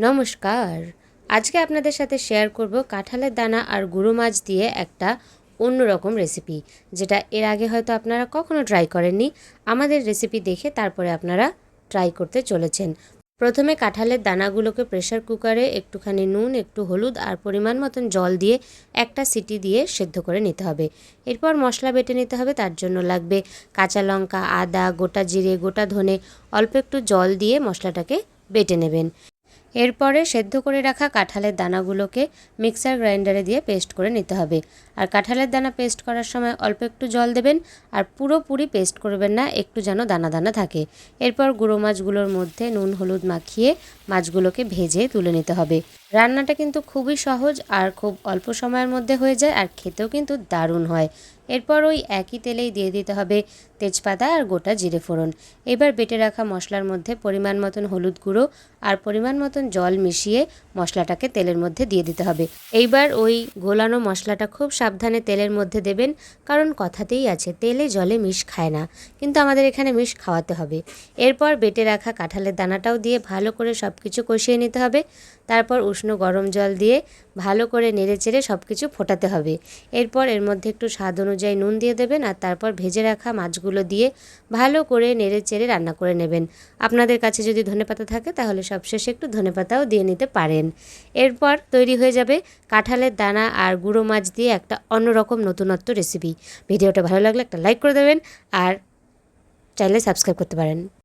নমস্কার। আজকে আপনাদের সাথে শেয়ার করব কাঁঠালের দানা আর গুঁড়ো মাছ দিয়ে একটা অন্যরকম রেসিপি, যেটা এর আগে হয়তো আপনারা কখনো ট্রাই করেননি। আমাদের রেসিপি দেখে তারপরে আপনারা ট্রাই করতে চলেছেন। প্রথমে কাঁঠালের দানাগুলোকে প্রেসার কুকারে একটুখানি নুন, একটু হলুদ আর পরিমাণ মতন জল দিয়ে একটা সিটি দিয়ে সেদ্ধ করে নিতে হবে। এরপর মশলা বেটে নিতে হবে। তার জন্য লাগবে কাঁচা লঙ্কা, আদা, গোটা জিরে, গোটা ধনে। অল্প একটু জল দিয়ে মশলাটাকে বেটে নেবেন। এরপরে সেদ্ধ করে রাখা কাঁঠালের দানাগুলোকে মিক্সার গ্রাইন্ডারে দিয়ে পেস্ট করে নিতে হবে। আর কাঁঠালের দানা পেস্ট করার সময় অল্প একটু জল দেবেন, আর পুরোপুরি পেস্ট করবেন না, একটু যেন দানা দানা থাকে। এরপর গুঁড়ো মাছগুলোর মধ্যে নুন হলুদ মাখিয়ে মাছগুলোকে ভেজে তুলে নিতে হবে। রান্নাটা কিন্তু খুবই সহজ আর খুব অল্প সময়ের মধ্যে হয়ে যায়, আর খেতেও কিন্তু দারুণ হয়। এরপর ওই একই তেলেই দিয়ে দিতে হবে তেজপাতা আর গোটা জিরে ফোড়ন। এবার বেটে রাখা মশলার মধ্যে পরিমাণ মতন হলুদ গুঁড়ো আর পরিমাণ মতন জল মিশিয়ে মশলাটাকে তেলের মধ্যে দিয়ে দিতে হবে। এইবার ওই গোলানো মশলাটা খুব সাবধানে তেলের মধ্যে দেবেন, কারণ কথাতেই আছে তেলে জলে মিশ খায় না, কিন্তু আমাদের এখানে মিশ খাওয়াতে হবে। এরপর বেটে রাখা কাঁঠালের দানাটাও দিয়ে ভালো করে সব কিছু কষিয়ে নিতে হবে। তারপর উষ্ণ গরম জল দিয়ে ভালো করে নেড়েচেড়ে সব কিছু ফোটাতে হবে। এরপর এর মধ্যে একটু স্বাদ অনুযায়ী নুন দিয়ে দেবেন, আর তারপর ভেজে রাখা মাছগুলো দিয়ে ভালো করে নেড়েচেড়ে রান্না করে নেবেন। আপনাদের কাছে যদি ধনেপাতা থাকে তাহলে সবশেষে একটু ধনেপাতাও দিয়ে নিতে পারেন। এরপর তৈরি হয়ে যাবে কাঁঠালের দানা আর গুঁড়ো মাছ দিয়ে একটা অন্যরকম নতুনত্ব রেসিপি। ভিডিওটা ভালো লাগলে একটা লাইক করে দেবেন, আর চাইলে সাবস্ক্রাইব করতে পারেন।